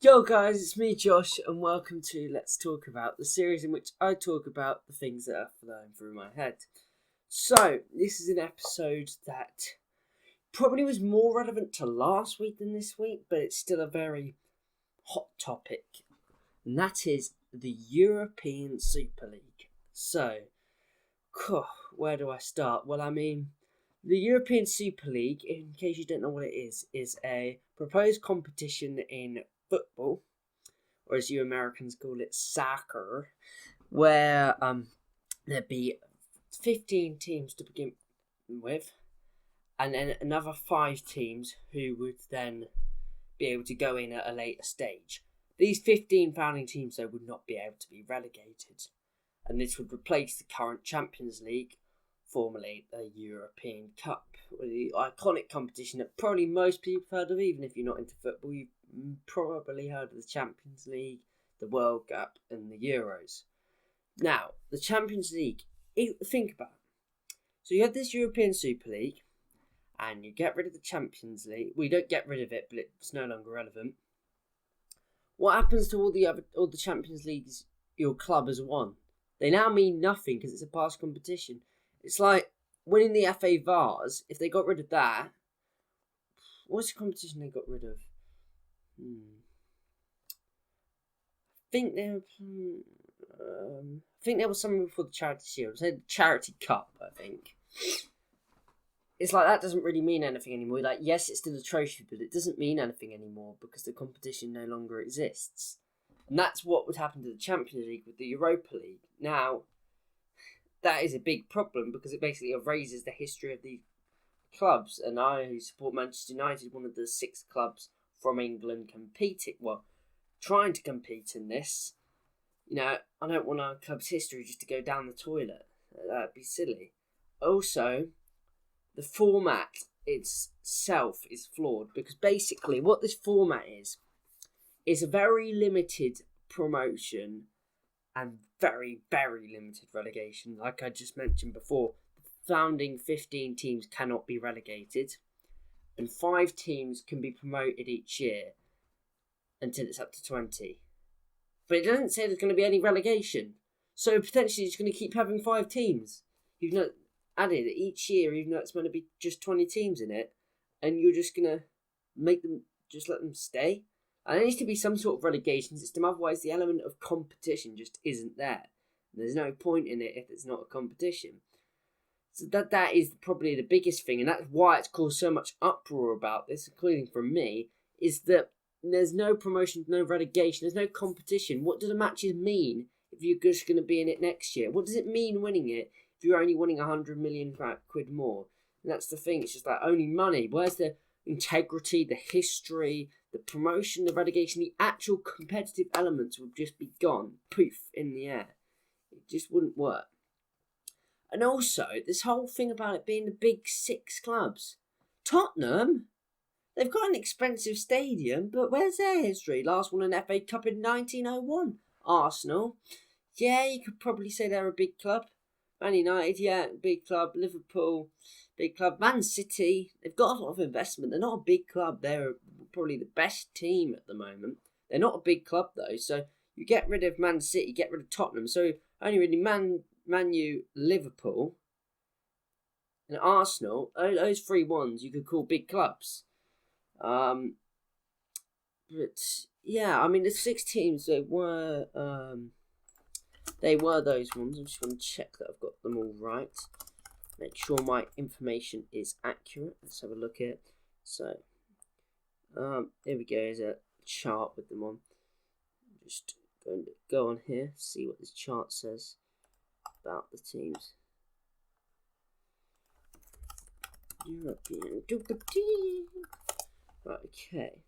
Yo guys, it's me Josh and welcome to Let's Talk About, the series in which I talk about the things that are flowing through my head. So, this is an episode that probably was more relevant to last week than this week, but it's still a very hot topic. And that is the European Super League. So, where do I start? Well, the European Super League, in case you don't know what it is a proposed competition in football, or as you Americans call it, soccer, where there'd be 15 teams to begin with, and then another 5 teams who would then be able to go in at a later stage. These 15 founding teams, though, would not be able to be relegated, and this would replace the current Champions League, formerly the European Cup, the iconic competition that probably most people have heard of. Even if you're not into football, you've probably heard of the Champions League, the World Cup and the Euros. Now, the Champions League, think about it. So you have this European Super League, and you get rid of the Champions League. Well, you don't get rid of it, but it's no longer relevant. What happens to all the Champions Leagues your club has won? They now mean nothing because it's a past competition. It's like winning the FA Vase. If they got rid of that, what's the competition they got rid of? I think there was something before the Charity Shield. It was the Charity Cup, I think. It's like that doesn't really mean anything anymore. Like, yes, it's still a trophy, but it doesn't mean anything anymore because the competition no longer exists. And that's what would happen to the Champions League with the Europa League. Now, that is a big problem because it basically erases the history of these clubs. And I, who support Manchester United, one of the 6 clubs from England trying to compete in this. I don't want our club's history just to go down the toilet. That'd be silly. Also, the format itself is flawed because basically what this format is a very limited promotion and very, very limited relegation. Like I just mentioned before, the founding 15 teams cannot be relegated, and 5 teams can be promoted each year until it's up to 20. But it doesn't say there's going to be any relegation. So potentially it's going to keep having 5 teams. You've not added each year, even though it's going to be just 20 teams in it, and you're just going to let them stay. And there needs to be some sort of relegation system, otherwise the element of competition just isn't there. And there's no point in it if it's not a competition. So that is probably the biggest thing, and that's why it's caused so much uproar about this, including from me, is that there's no promotion, no relegation, there's no competition. What do the matches mean if you're just going to be in it next year? What does it mean winning it if you're only winning 100 million quid more? And that's the thing, it's just like only money. Where's the integrity, the history, the promotion, the relegation, the actual competitive elements would just be gone, poof, in the air. It just wouldn't work. And also, this whole thing about it being the big 6 clubs. Tottenham, they've got an expensive stadium, but where's their history? Last won an FA Cup in 1901. Arsenal, yeah, you could probably say they're a big club. Man United, yeah, big club. Liverpool, big club. Man City, they've got a lot of investment. They're not a big club. They're probably the best team at the moment. They're not a big club, though. So you get rid of Man City, get rid of Tottenham. So only really Man U, Liverpool, and Arsenal, those 3 ones you could call big clubs. But yeah, the 6 teams, they were those ones. I'm just going to check that I've got them all right. Make sure my information is accurate. Let's have a look at it. So, here we go. There's a chart with them on. I'm just going to go on here, see what this chart says about the teams. European Super Team. Right, okay.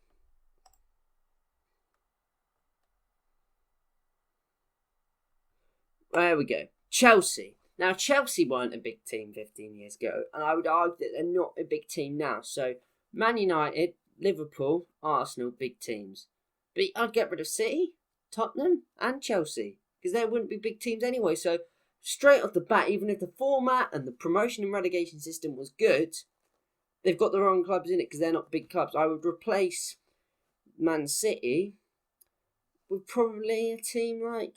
There we go. Chelsea. Now, Chelsea weren't a big team 15 years ago, and I would argue that they're not a big team now. So, Man United, Liverpool, Arsenal, big teams. But I'd get rid of City, Tottenham, and Chelsea, because they wouldn't be big teams anyway. So, straight off the bat, even if the format and the promotion and relegation system was good, they've got the wrong clubs in it because they're not big clubs. I would replace Man City with probably a team like,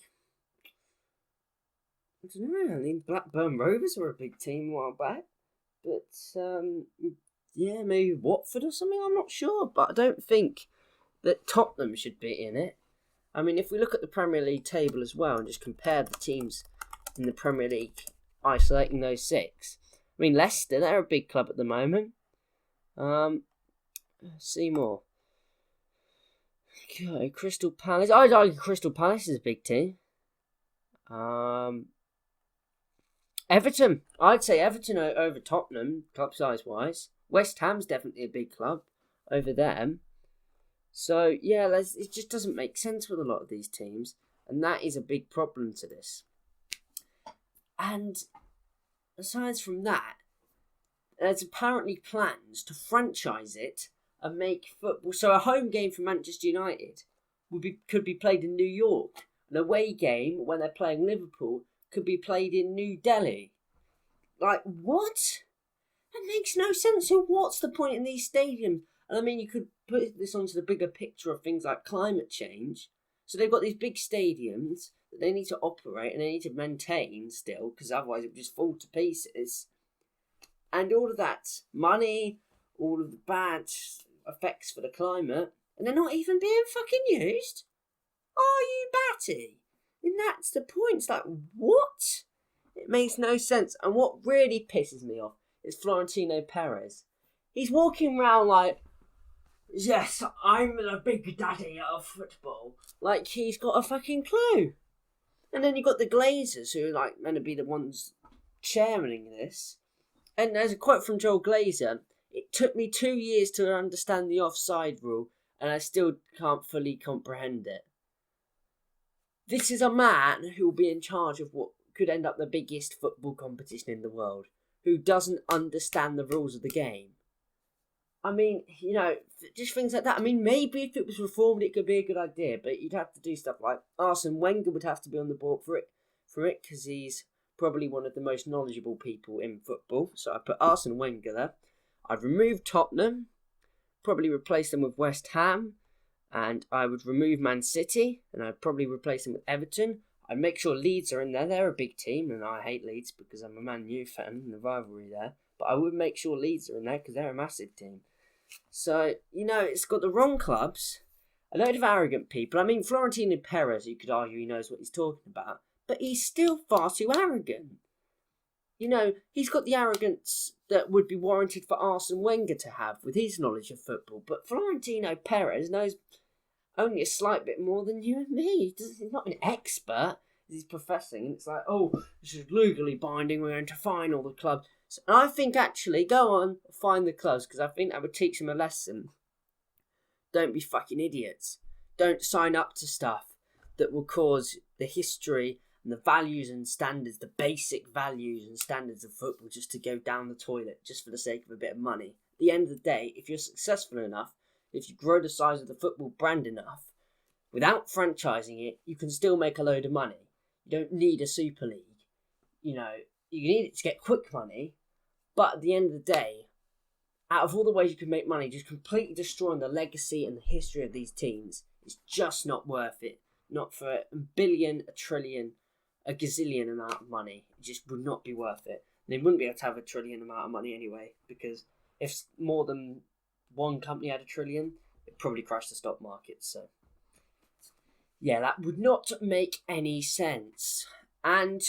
I don't know, I mean, Blackburn Rovers were a big team a while back. But, yeah, maybe Watford or something, I'm not sure. But I don't think that Tottenham should be in it. I mean, if we look at the Premier League table as well and just compare the teams in the Premier League, isolating those 6. I mean, Leicester, they're a big club at the moment. See more. Okay, Crystal Palace. I'd argue Crystal Palace is a big team. Everton. I'd say Everton over Tottenham, club size wise. West Ham's definitely a big club over them. So, yeah, it just doesn't make sense with a lot of these teams. And that is a big problem to this. And aside from that, there's apparently plans to franchise it and make football. So a home game for Manchester United could be played in New York. An away game, when they're playing Liverpool, could be played in New Delhi. Like, what? That makes no sense. So what's the point in these stadiums? And I mean, you could put this onto the bigger picture of things like climate change. So they've got these big stadiums that they need to operate and they need to maintain still, because otherwise it would just fall to pieces. And all of that money, all of the bad effects for the climate, and they're not even being fucking used? Are you batty? And that's the point. It's like, what? It makes no sense. And what really pisses me off is Florentino Perez. He's walking around like, yes, I'm the big daddy of football. Like he's got a fucking clue. And then you've got the Glazers, who are like meant to be the ones chairmaning this. And there's a quote from Joel Glazer. It took me 2 years to understand the offside rule, and I still can't fully comprehend it. This is a man who will be in charge of what could end up the biggest football competition in the world, who doesn't understand the rules of the game. I mean, you know, just things like that. I mean, maybe if it was reformed, it could be a good idea, but you'd have to do stuff like Arsene Wenger would have to be on the board for it, because he's probably one of the most knowledgeable people in football. So I put Arsene Wenger there. I'd remove Tottenham, probably replace them with West Ham, and I would remove Man City, and I'd probably replace them with Everton. I'd make sure Leeds are in there. They're a big team, and I hate Leeds because I'm a Man U fan and the rivalry there. But I would make sure Leeds are in there because they're a massive team. So, you know, it's got the wrong clubs, a load of arrogant people. I mean, Florentino Perez, you could argue he knows what he's talking about, but he's still far too arrogant. You know, he's got the arrogance that would be warranted for Arsene Wenger to have with his knowledge of football. But Florentino Perez knows only a slight bit more than you and me. He's not an expert. He's professing. And it's like, oh, this is legally binding. We're going to fine all the clubs. So I think actually, go on, find the clubs, because I think that would teach them a lesson. Don't be fucking idiots. Don't sign up to stuff that will cause the history and the values and standards, the basic values and standards of football just to go down the toilet just for the sake of a bit of money. At the end of the day, if you're successful enough, if you grow the size of the football brand enough, without franchising it, you can still make a load of money. You don't need a Super League. You know, you need it to get quick money, but at the end of the day, out of all the ways you can make money, just completely destroying the legacy and the history of these teams is just not worth it. Not for a billion, a trillion, a gazillion amount of money. It just would not be worth it. They wouldn't be able to have a trillion amount of money anyway, because if more than one company had a trillion, it'd probably crash the stock market. So, yeah, that would not make any sense. And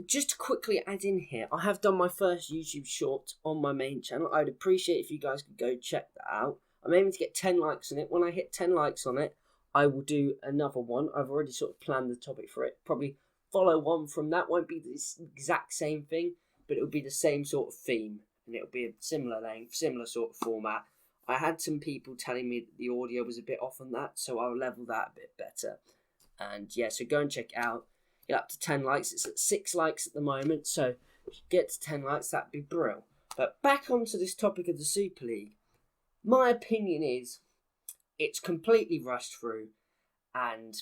just to quickly add in here, I have done my first YouTube short on my main channel. I'd appreciate if you guys could go check that out. I'm aiming to get 10 likes on it. When I hit 10 likes on it, I will do another one. I've already sort of planned the topic for it. Probably follow on from that. Won't be the exact same thing, but it'll be the same sort of theme. And it'll be a similar length, similar sort of format. I had some people telling me that the audio was a bit off on that, so I'll level that a bit better. And yeah, so go and check it out. Get up to 10 likes. It's at 6 likes at the moment, so if you get to 10 likes, that'd be brilliant. But back onto this topic of the Super League. My opinion is it's completely rushed through, and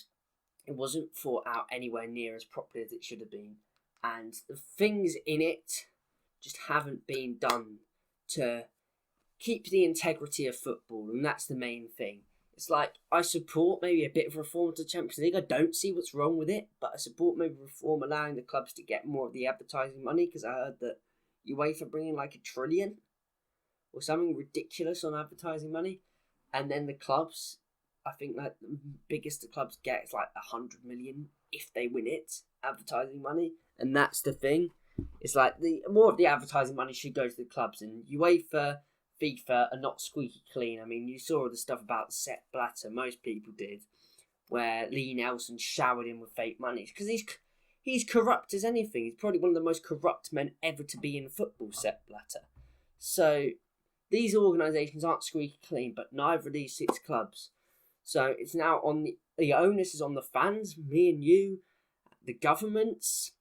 it wasn't thought out anywhere near as properly as it should have been. And the things in it just haven't been done to keep the integrity of football, and that's the main thing. It's like, I support maybe a bit of reform to the Champions League. I don't see what's wrong with it, but I support maybe reform allowing the clubs to get more of the advertising money, because I heard that UEFA bringing like $1 trillion or something ridiculous on advertising money, and then the clubs, I think like the biggest the clubs get is like 100 million if they win it, advertising money, and that's the thing. It's like the more of the advertising money should go to the clubs, and UEFA, FIFA are not squeaky clean. I mean, you saw all the stuff about Sepp Blatter, most people did, where Lee Nelson showered him with fake money, because he's corrupt as anything. He's probably one of the most corrupt men ever to be in football, Sepp Blatter. So these organisations aren't squeaky clean, but neither of these 6 clubs. So it's now on the onus is on the fans, me and you, the governments,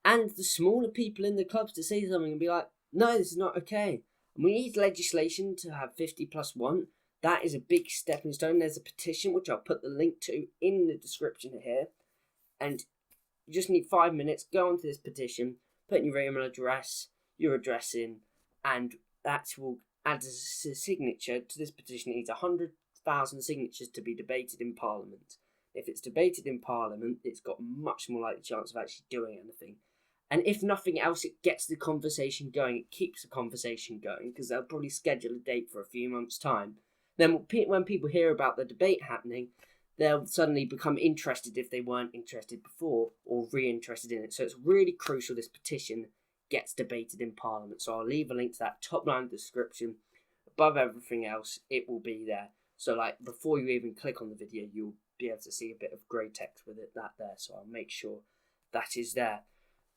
and the smaller people in the clubs to say something and be like, no, this is not okay. And we need legislation to have 50+1. That is a big stepping stone. There's a petition, which I'll put the link to in the description here. And you just need 5 minutes, go onto this petition, put in your email address, your address in, and that will add a signature to this petition. It needs 100,000 signatures to be debated in Parliament. If it's debated in Parliament, it's got much more likely chance of actually doing anything. And if nothing else, it gets the conversation going. It keeps the conversation going, because they'll probably schedule a date for a few months' time. Then when people hear about the debate happening, they'll suddenly become interested if they weren't interested before, or re-interested in it. So it's really crucial this petition gets debated in Parliament. So I'll leave a link to that top line in the description. Above everything else, it will be there. So like before you even click on the video, you'll be able to see a bit of grey text with it there. So I'll make sure that is there.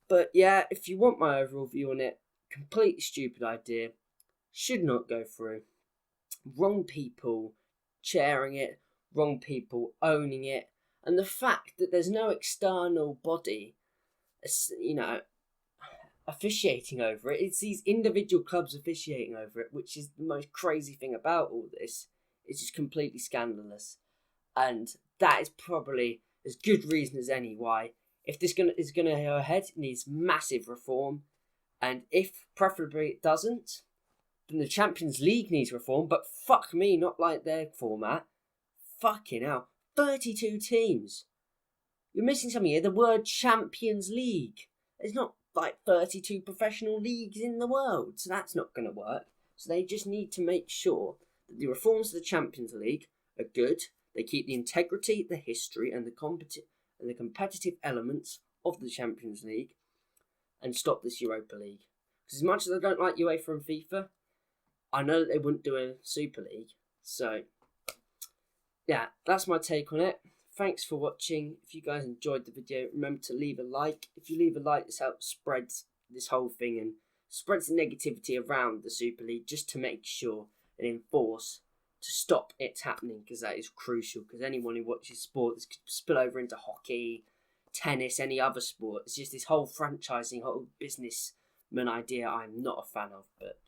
But yeah, if you want my overall view on it, completely stupid idea. Should not go through. Wrong people chairing it, wrong people owning it, and the fact that there's no external body, officiating over it. It's these individual clubs officiating over it, which is the most crazy thing about all this. It's just completely scandalous, and that is probably as good reason as any why, if this is gonna go ahead, it needs massive reform, and if preferably it doesn't, then the Champions League needs reform. But fuck me, not like their format. Fucking hell, 32 teams. You're missing something here. The word Champions League. There's not like 32 professional leagues in the world, so that's not going to work. So they just need to make sure that the reforms to the Champions League are good. They keep the integrity, the history, and the competitive elements of the Champions League, and stop this Europa League. Because as much as I don't like UEFA and FIFA, I know that they wouldn't do a Super League. So yeah, that's my take on it. Thanks for watching. If you guys enjoyed the video, remember to leave a like. If you leave a like, this helps spread this whole thing and spreads the negativity around the Super League, just to make sure and enforce to stop it happening, because that is crucial. Because anyone who watches sports could spill over into hockey, tennis, any other sport. It's just this whole franchising, whole businessman idea I'm not a fan of, but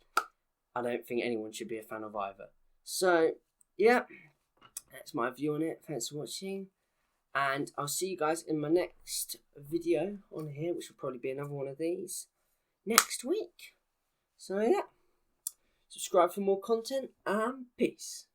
I don't think anyone should be a fan of either. So yeah, that's my view on it. Thanks for watching, and I'll see you guys in my next video on here, which will probably be another one of these next week. So yeah, subscribe for more content, and peace.